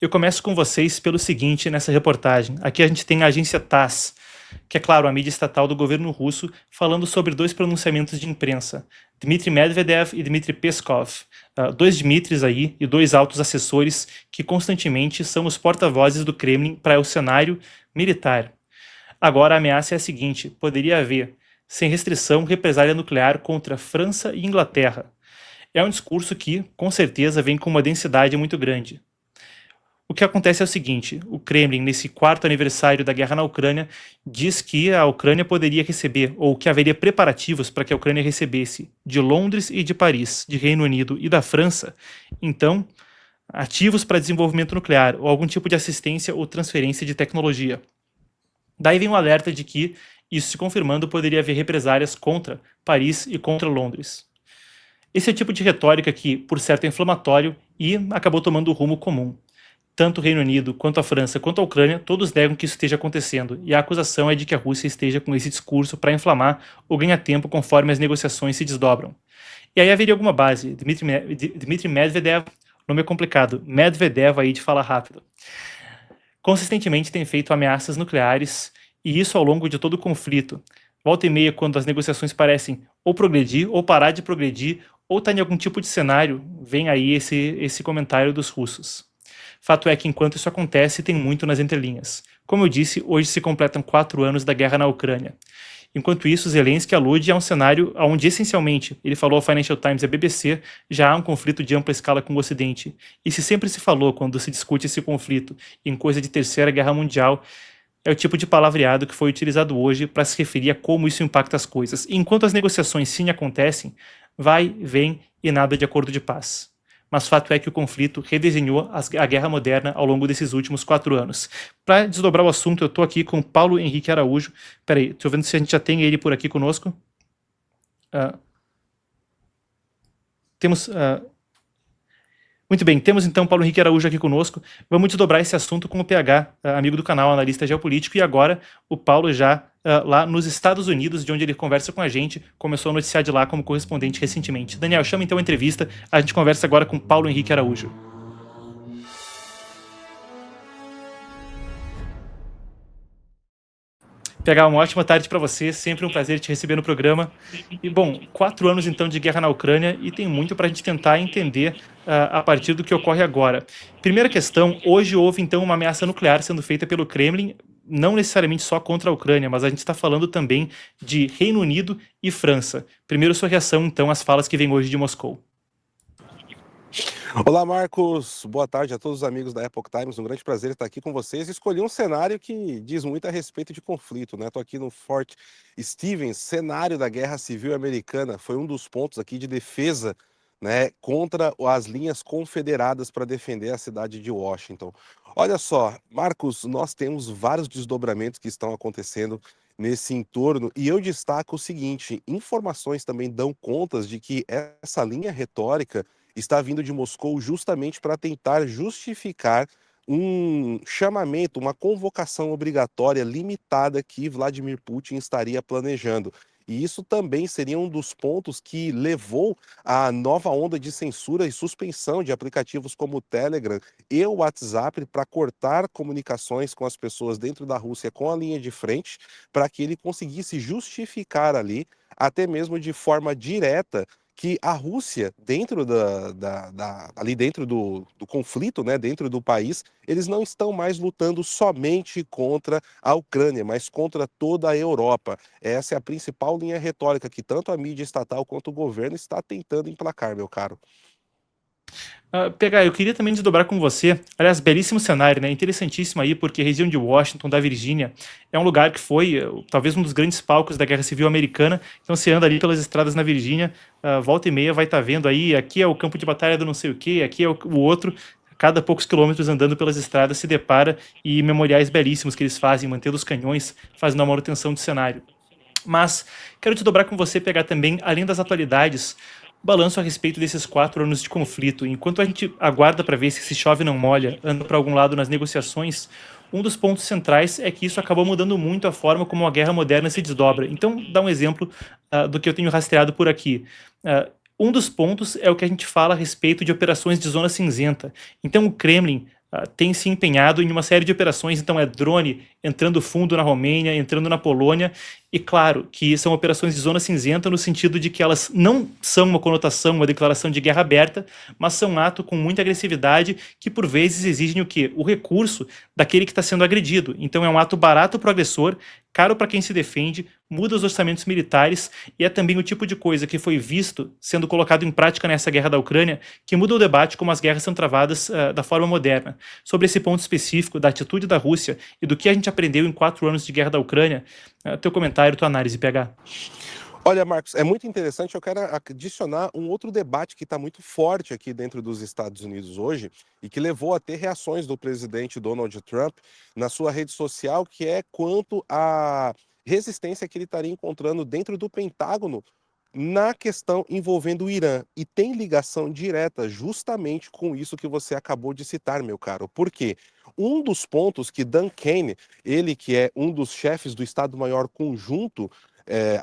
Eu começo com vocês pelo seguinte nessa reportagem. Aqui a gente tem a agência TASS, que é, claro, a mídia estatal do governo russo, falando sobre dois pronunciamentos de imprensa, Dmitry Medvedev e Dmitry Peskov, dois Dmitris aí e dois altos assessores que constantemente são os porta-vozes do Kremlin para o cenário militar. Agora a ameaça é a seguinte: poderia haver, sem restrição, represália nuclear contra França e Inglaterra. É um discurso que, com certeza, vem com uma densidade muito grande. O que acontece é o seguinte: o Kremlin, nesse quarto aniversário da guerra na Ucrânia, diz que a Ucrânia poderia receber, ou que haveria preparativos para que a Ucrânia recebesse, de Londres e de Paris, de Reino Unido e da França, então, ativos para desenvolvimento nuclear, ou algum tipo de assistência ou transferência de tecnologia. Daí vem o alerta de que, isso se confirmando, poderia haver represálias contra Paris e contra Londres. Esse é o tipo de retórica que, por certo, é inflamatório e acabou tomando o rumo comum. Tanto o Reino Unido, quanto a França, quanto a Ucrânia, todos negam que isso esteja acontecendo, e a acusação é de que a Rússia esteja com esse discurso para inflamar ou ganhar tempo conforme as negociações se desdobram. E aí haveria alguma base. Dmitry Medvedev, nome é complicado, Medvedev aí de falar rápido, consistentemente tem feito ameaças nucleares, e isso ao longo de todo o conflito. Volta e meia, quando as negociações parecem ou progredir, ou parar de progredir, ou tá em algum tipo de cenário, vem aí esse comentário dos russos. Fato é que enquanto isso acontece, tem muito nas entrelinhas. Como eu disse, hoje se completam 4 anos da guerra na Ucrânia. Enquanto isso, Zelensky alude a um cenário onde, essencialmente, ele falou ao Financial Times e à BBC, já há um conflito de ampla escala com o Ocidente. E se sempre se falou, quando se discute esse conflito, em coisa de Terceira Guerra Mundial, é o tipo de palavreado que foi utilizado hoje para se referir a como isso impacta as coisas. E enquanto as negociações sim acontecem, vai, vem e nada de acordo de paz. Mas fato é que o conflito redesenhou a guerra moderna ao longo desses últimos 4 anos. Para desdobrar o assunto, eu estou aqui com Paulo Henrique Araújo. Peraí, estou vendo se a gente já tem ele por aqui conosco. Temos... Muito bem, temos então Paulo Henrique Araújo aqui conosco. Vamos desdobrar esse assunto com o PH, amigo do canal, analista geopolítico, e agora o Paulo já lá nos Estados Unidos, de onde ele conversa com a gente, começou a noticiar de lá como correspondente recentemente. Daniel, chama então a entrevista, a gente conversa agora com Paulo Henrique Araújo. PH, uma ótima tarde para você, sempre um prazer te receber no programa. E bom, 4 anos então de guerra na Ucrânia e tem muito para a gente tentar entender a partir do que ocorre agora. Primeira questão, hoje houve então uma ameaça nuclear sendo feita pelo Kremlin, não necessariamente só contra a Ucrânia, mas a gente está falando também de Reino Unido e França. Primeiro, sua reação então às falas que vêm hoje de Moscou. Olá, Marcos. Boa tarde a todos os amigos da Epoch Times. Um grande prazer estar aqui com vocês. Escolhi um cenário que diz muito a respeito de conflito, né? Estou aqui no Fort Stevens, cenário da Guerra Civil Americana. Foi um dos pontos aqui de defesa, né, contra as linhas confederadas para defender a cidade de Washington. Olha só, Marcos, nós temos vários desdobramentos que estão acontecendo nesse entorno e eu destaco o seguinte: informações também dão contas de que essa linha retórica está vindo de Moscou justamente para tentar justificar um chamamento, uma convocação obrigatória limitada que Vladimir Putin estaria planejando. E isso também seria um dos pontos que levou à nova onda de censura e suspensão de aplicativos como o Telegram e o WhatsApp para cortar comunicações com as pessoas dentro da Rússia com a linha de frente, para que ele conseguisse justificar ali, até mesmo de forma direta, que a Rússia, dentro ali dentro do conflito, né, dentro do país, eles não estão mais lutando somente contra a Ucrânia, mas contra toda a Europa. Essa é a principal linha retórica que tanto a mídia estatal quanto o governo está tentando emplacar, meu caro. PH, eu queria também desdobrar com você, aliás, belíssimo cenário, né? Interessantíssimo aí, porque a região de Washington, da Virgínia, é um lugar que foi talvez um dos grandes palcos da Guerra Civil Americana. Então você anda ali pelas estradas na Virgínia, volta e meia vai estar vendo aí, aqui é o campo de batalha do não sei o quê, aqui é o outro. Cada poucos quilômetros andando pelas estradas se depara e memoriais belíssimos que eles fazem, mantendo os canhões, fazendo uma manutenção do cenário. Mas quero te dobrar com você, pegar também, além das atualidades, balanço a respeito desses 4 anos de conflito. Enquanto a gente aguarda para ver se chove não molha, anda para algum lado nas negociações, um dos pontos centrais é que isso acabou mudando muito a forma como a guerra moderna se desdobra. Então, dá um exemplo do que eu tenho rastreado por aqui. Um dos pontos é o que a gente fala a respeito de operações de zona cinzenta. Então, o Kremlin tem se empenhado em uma série de operações, então é drone entrando fundo na Romênia, entrando na Polônia, e claro que são operações de zona cinzenta no sentido de que elas não são uma conotação, uma declaração de guerra aberta, mas são um ato com muita agressividade que por vezes exigem o quê? O recurso daquele que está sendo agredido. Então é um ato barato para o agressor, caro para quem se defende, muda os orçamentos militares e é também o tipo de coisa que foi visto sendo colocado em prática nessa guerra da Ucrânia que muda o debate como as guerras são travadas da forma moderna. Sobre esse ponto específico da atitude da Rússia e do que a gente aprendeu em 4 anos de guerra da Ucrânia, teu comentário, tua análise, PH. Olha, Marcos, é muito interessante. Eu quero adicionar um outro debate que está muito forte aqui dentro dos Estados Unidos hoje e que levou a ter reações do presidente Donald Trump na sua rede social, que é quanto à resistência que ele estaria encontrando dentro do Pentágono na questão envolvendo o Irã. E tem ligação direta justamente com isso que você acabou de citar, meu caro. Por quê? Um dos pontos que Dan Kane, ele que é um dos chefes do Estado-Maior Conjunto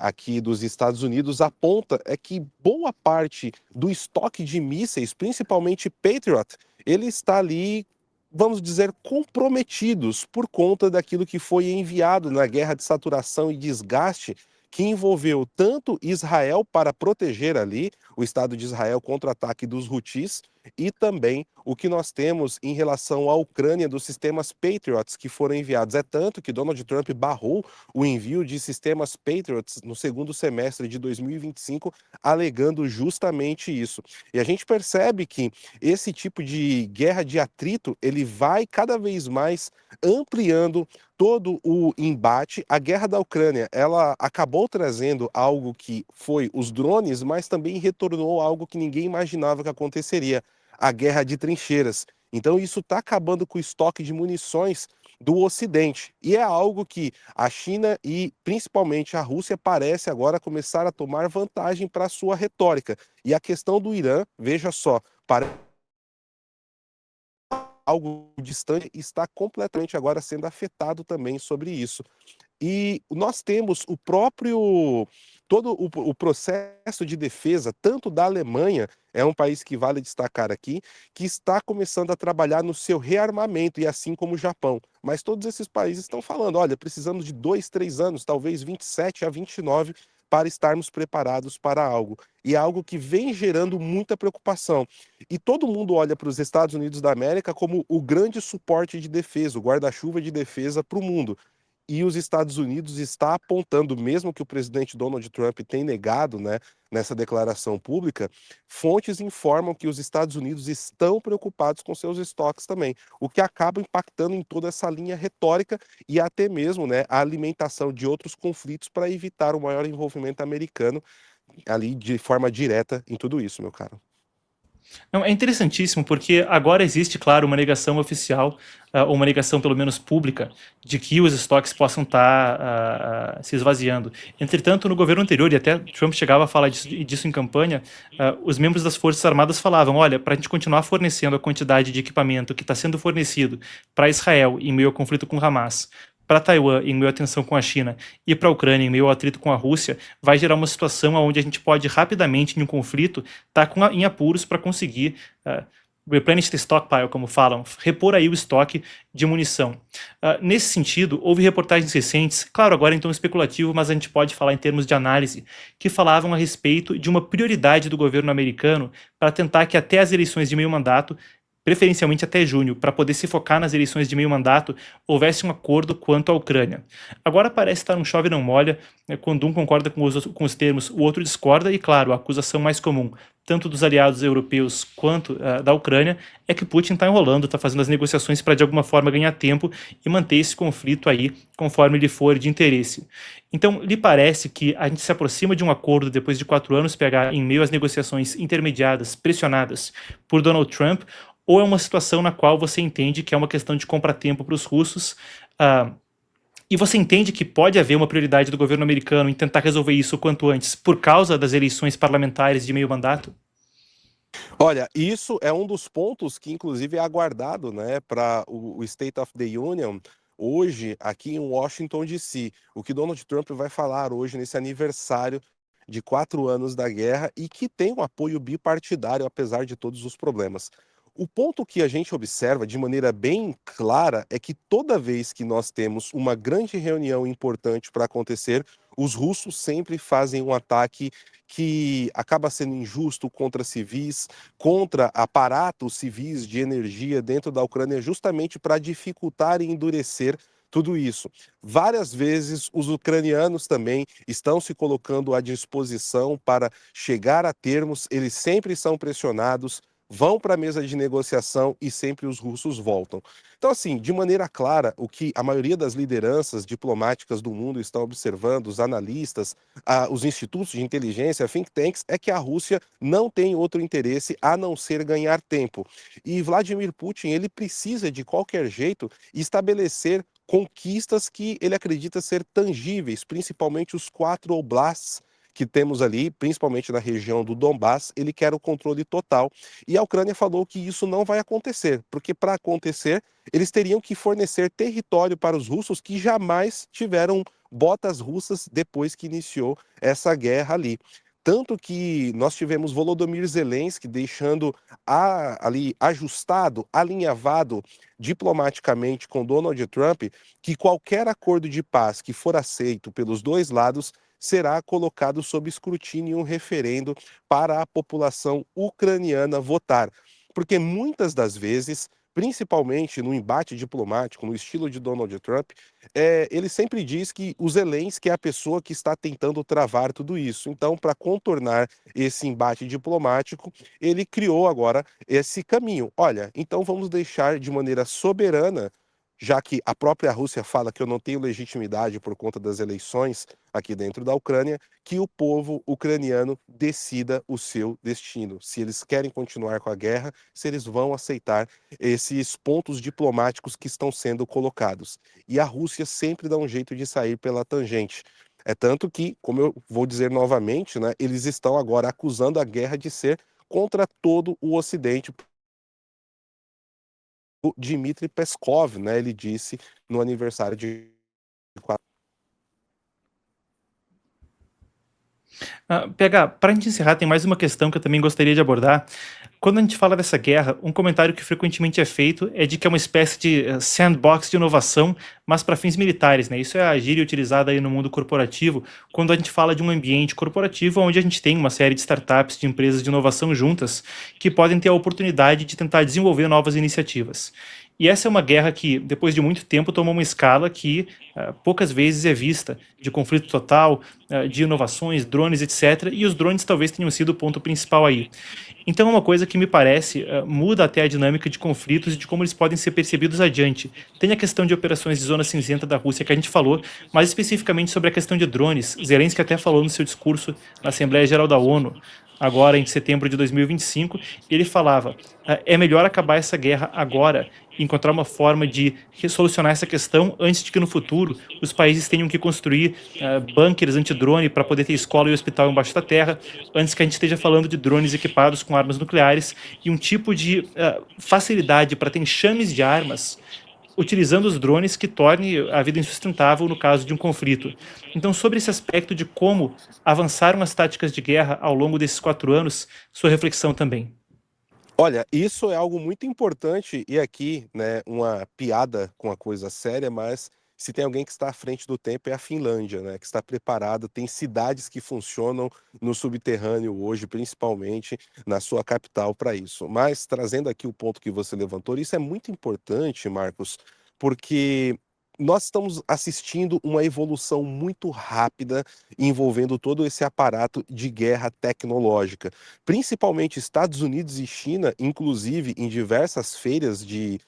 aqui dos Estados Unidos, aponta é que boa parte do estoque de mísseis, principalmente Patriot, ele está ali, vamos dizer, comprometidos por conta daquilo que foi enviado na guerra de saturação e desgaste que envolveu tanto Israel para proteger ali o Estado de Israel contra o ataque dos Houthis e também o que nós temos em relação à Ucrânia dos sistemas Patriots que foram enviados. É tanto que Donald Trump barrou o envio de sistemas Patriots no segundo semestre de 2025, alegando justamente isso. E a gente percebe que esse tipo de guerra de atrito, ele vai cada vez mais ampliando todo o embate. A guerra da Ucrânia, ela acabou trazendo algo que foi os drones, mas também retornou algo que ninguém imaginava que aconteceria, a guerra de trincheiras. Então isso está acabando com o estoque de munições do Ocidente. E é algo que a China e principalmente a Rússia parece agora começar a tomar vantagem para a sua retórica. E a questão do Irã, veja só, parece algo distante, está completamente agora sendo afetado também sobre isso. E nós temos o próprio todo o processo de defesa, tanto da Alemanha, é um país que vale destacar aqui, que está começando a trabalhar no seu rearmamento, e assim como o Japão. Mas todos esses países estão falando: olha, precisamos de 2, 3 anos, talvez 27 a 29, para estarmos preparados para algo. E é algo que vem gerando muita preocupação. E todo mundo olha para os Estados Unidos da América como o grande suporte de defesa, o guarda-chuva de defesa para o mundo. E os Estados Unidos está apontando, mesmo que o presidente Donald Trump tenha negado, né, nessa declaração pública, fontes informam que os Estados Unidos estão preocupados com seus estoques também, o que acaba impactando em toda essa linha retórica e até mesmo, né, a alimentação de outros conflitos para evitar o maior envolvimento americano ali de forma direta em tudo isso, meu caro. Não, é interessantíssimo porque agora existe, claro, uma negação oficial, ou uma negação pelo menos pública, de que os estoques possam estar se esvaziando. Entretanto, no governo anterior, e até Trump chegava a falar disso em campanha, os membros das Forças Armadas falavam: olha, para a gente continuar fornecendo a quantidade de equipamento que está sendo fornecido para Israel em meio ao conflito com Hamas, para Taiwan em meio à tensão com a China e para a Ucrânia em meio ao atrito com a Rússia, vai gerar uma situação onde a gente pode rapidamente, em um conflito, estar em apuros para conseguir replenish the stockpile, como falam, repor aí o estoque de munição. Nesse sentido, houve reportagens recentes, claro, agora em tom especulativo, mas a gente pode falar em termos de análise, que falavam a respeito de uma prioridade do governo americano para tentar que até as eleições de meio mandato, preferencialmente até junho, para poder se focar nas eleições de meio mandato, houvesse um acordo quanto à Ucrânia. Agora parece estar um chove não molha, né, quando um concorda com os termos, o outro discorda, e claro, a acusação mais comum, tanto dos aliados europeus quanto da Ucrânia, é que Putin está enrolando, está fazendo as negociações para de alguma forma ganhar tempo e manter esse conflito aí conforme ele for de interesse. Então, lhe parece que a gente se aproxima de um acordo depois de 4 anos, PH, em meio às negociações intermediadas, pressionadas por Donald Trump, ou é uma situação na qual você entende que é uma questão de comprar tempo para os russos, e você entende que pode haver uma prioridade do governo americano em tentar resolver isso o quanto antes, por causa das eleições parlamentares de meio mandato? Olha, isso é um dos pontos que inclusive é aguardado, né, para o State of the Union hoje aqui em Washington DC. O que Donald Trump vai falar hoje nesse aniversário de 4 anos da guerra e que tem um apoio bipartidário apesar de todos os problemas. O ponto que a gente observa de maneira bem clara é que toda vez que nós temos uma grande reunião importante para acontecer, os russos sempre fazem um ataque que acaba sendo injusto contra civis, contra aparatos civis de energia dentro da Ucrânia, justamente para dificultar e endurecer tudo isso. Várias vezes os ucranianos também estão se colocando à disposição para chegar a termos, eles sempre são pressionados, vão para a mesa de negociação e sempre os russos voltam. Então, assim, de maneira clara, o que a maioria das lideranças diplomáticas do mundo estão observando, os analistas, os institutos de inteligência, think tanks, é que a Rússia não tem outro interesse a não ser ganhar tempo. E Vladimir Putin, ele precisa, de qualquer jeito, estabelecer conquistas que ele acredita ser tangíveis, principalmente os 4 oblasts que temos ali, principalmente na região do Donbass, ele quer o controle total. E a Ucrânia falou que isso não vai acontecer, porque para acontecer, eles teriam que fornecer território para os russos que jamais tiveram botas russas depois que iniciou essa guerra ali. Tanto que nós tivemos Volodymyr Zelensky deixando ali ajustado, alinhavado diplomaticamente com Donald Trump, que qualquer acordo de paz que for aceito pelos dois lados será colocado sob escrutínio em um referendo para a população ucraniana votar. Porque muitas das vezes, principalmente no embate diplomático, no estilo de Donald Trump, ele sempre diz que o Zelensky é a pessoa que está tentando travar tudo isso. Então, para contornar esse embate diplomático, ele criou agora esse caminho. Olha, então vamos deixar de maneira soberana, já que a própria Rússia fala que eu não tenho legitimidade por conta das eleições aqui dentro da Ucrânia, que o povo ucraniano decida o seu destino. Se eles querem continuar com a guerra, se eles vão aceitar esses pontos diplomáticos que estão sendo colocados. E a Rússia sempre dá um jeito de sair pela tangente. É tanto que, como eu vou dizer novamente, né, eles estão agora acusando a guerra de ser contra todo o Ocidente. O Dmitry Peskov, né, ele disse no aniversário de PH, para a gente encerrar, tem mais uma questão que eu também gostaria de abordar. Quando a gente fala dessa guerra, um comentário que frequentemente é feito é de que é uma espécie de sandbox de inovação, mas para fins militares, né? Isso é a gíria utilizada aí no mundo corporativo, quando a gente fala de um ambiente corporativo onde a gente tem uma série de startups, de empresas de inovação juntas, que podem ter a oportunidade de tentar desenvolver novas iniciativas. E essa é uma guerra que, depois de muito tempo, tomou uma escala que poucas vezes é vista, de conflito total, de inovações, drones, etc. E os drones talvez tenham sido o ponto principal aí. Então é uma coisa que me parece muda até a dinâmica de conflitos e de como eles podem ser percebidos adiante. Tem a questão de operações de zona cinzenta da Rússia que a gente falou, mas especificamente sobre a questão de drones. Zelensky até falou no seu discurso na Assembleia Geral da ONU, agora em setembro de 2025, ele falava: é melhor acabar essa guerra agora e encontrar uma forma de solucionar essa questão antes de que no futuro os países tenham que construir bunkers antidrone para poder ter escola e hospital embaixo da terra, antes que a gente esteja falando de drones equipados com armas nucleares e um tipo de facilidade para ter enxames de armas utilizando os drones que torne a vida insustentável no caso de um conflito. Então, sobre esse aspecto de como avançaram as táticas de guerra ao longo desses 4 anos, sua reflexão também. Olha, isso é algo muito importante e aqui, né, uma piada com a coisa séria, mas se tem alguém que está à frente do tempo é a Finlândia, né, que está preparada, tem cidades que funcionam no subterrâneo hoje, principalmente na sua capital para isso. Mas trazendo aqui o ponto que você levantou, isso é muito importante, Marcos, porque nós estamos assistindo uma evolução muito rápida envolvendo todo esse aparato de guerra tecnológica. Principalmente Estados Unidos e China, inclusive em diversas feiras de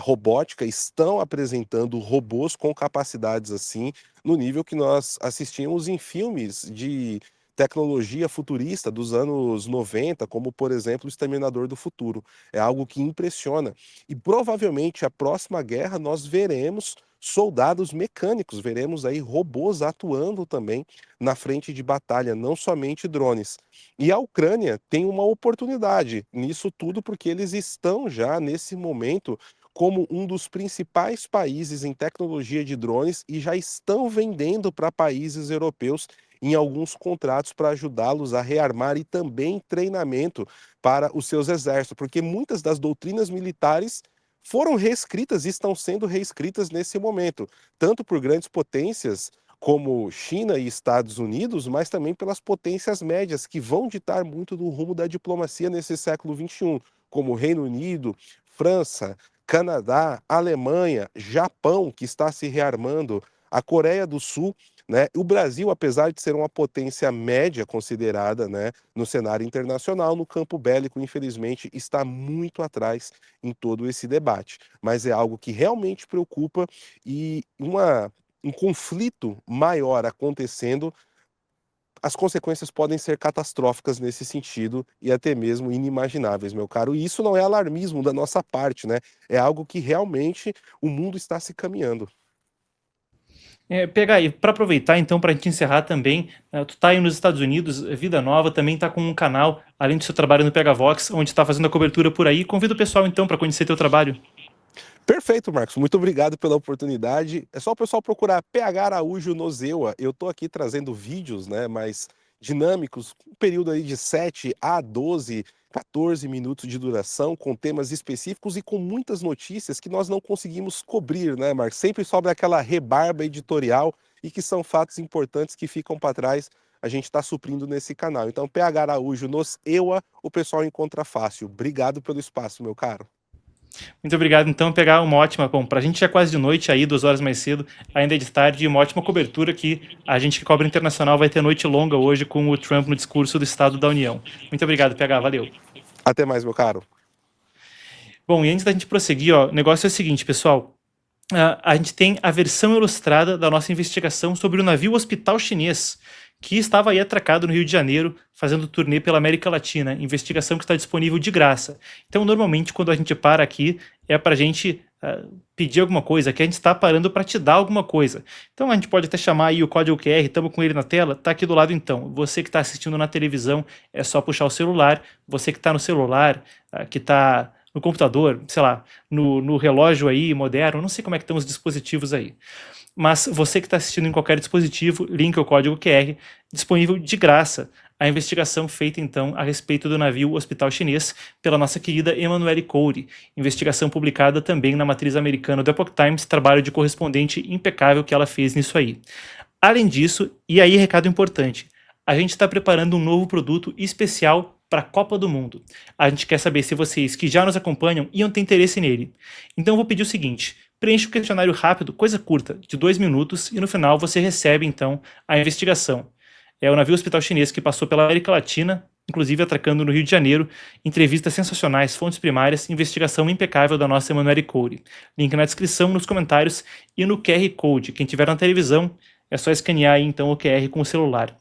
robótica, estão apresentando robôs com capacidades assim, no nível que nós assistimos em filmes de tecnologia futurista dos anos 90, como por exemplo o Exterminador do Futuro. É algo que impressiona. E provavelmente a próxima guerra nós veremos soldados mecânicos, veremos aí robôs atuando também na frente de batalha, não somente drones. E a Ucrânia tem uma oportunidade nisso tudo, porque eles estão já nesse momento como um dos principais países em tecnologia de drones e já estão vendendo para países europeus em alguns contratos para ajudá-los a rearmar e também treinamento para os seus exércitos, porque muitas das doutrinas militares foram reescritas e estão sendo reescritas nesse momento, tanto por grandes potências como China e Estados Unidos, mas também pelas potências médias, que vão ditar muito do rumo da diplomacia nesse século XXI, como Reino Unido, França, Canadá, Alemanha, Japão, que está se rearmando, a Coreia do Sul, né? O Brasil, apesar de ser uma potência média considerada, né, no cenário internacional, no campo bélico, infelizmente, está muito atrás em todo esse debate. Mas é algo que realmente preocupa e um conflito maior acontecendo, as consequências podem ser catastróficas nesse sentido e até mesmo inimagináveis, meu caro. E isso não é alarmismo da nossa parte, né? É algo que realmente o mundo está se caminhando. Pegar aí, para aproveitar então, para a gente encerrar também, tu tá aí nos Estados Unidos, Vida Nova também tá com um canal, além do seu trabalho no PegaVox, onde está fazendo a cobertura por aí. Convido o pessoal então para conhecer teu trabalho. Perfeito, Marcos. Muito obrigado pela oportunidade. É só o pessoal procurar PH Araújo no Zewa. Eu tô aqui trazendo vídeos, né, mais dinâmicos, um período aí de 7 a 12, 14 minutos de duração, com temas específicos e com muitas notícias que nós não conseguimos cobrir, né, Marcos? Sempre sobra aquela rebarba editorial e que são fatos importantes que ficam para trás. A gente está suprindo nesse canal. Então, PH Araújo nos EWA, o pessoal encontra fácil. Obrigado pelo espaço, meu caro. Muito obrigado, então, pegar uma ótima, bom, pra gente é quase de noite aí, 2 horas mais cedo, ainda é de tarde, uma ótima cobertura que a gente que cobre internacional vai ter noite longa hoje com o Trump no discurso do Estado da União. Muito obrigado, PH, valeu. Até mais, meu caro. Bom, e antes da gente prosseguir, ó, o negócio é o seguinte, pessoal, a gente tem a versão ilustrada da nossa investigação sobre o navio hospital chinês, que estava aí atracado no Rio de Janeiro, fazendo turnê pela América Latina, investigação que está disponível de graça. Então, normalmente, quando a gente para aqui, é para a gente pedir alguma coisa, que a gente está parando para te dar alguma coisa. Então, a gente pode até chamar aí o código QR, estamos com ele na tela, está aqui do lado então. Você que está assistindo na televisão, é só puxar o celular. Você que está no celular, que está no computador, sei lá, no relógio aí moderno, não sei como é que estão os dispositivos aí. Mas você que está assistindo em qualquer dispositivo, link o código QR, disponível de graça a investigação feita então a respeito do navio hospital chinês pela nossa querida Emanuele Coure, investigação publicada também na matriz americana do Epoch Times, trabalho de correspondente impecável que ela fez nisso aí. Além disso, e aí recado importante, a gente está preparando um novo produto especial para a Copa do Mundo. A gente quer saber se vocês que já nos acompanham iam ter interesse nele. Então eu vou pedir o seguinte: preencha um questionário rápido, coisa curta, de 2 minutos, e no final você recebe, então, a investigação. É o navio hospital chinês que passou pela América Latina, inclusive atracando no Rio de Janeiro, entrevistas sensacionais, fontes primárias, investigação impecável da nossa Emanuele Coure. Link na descrição, nos comentários e no QR Code. Quem tiver na televisão, é só escanear aí, então, o QR com o celular.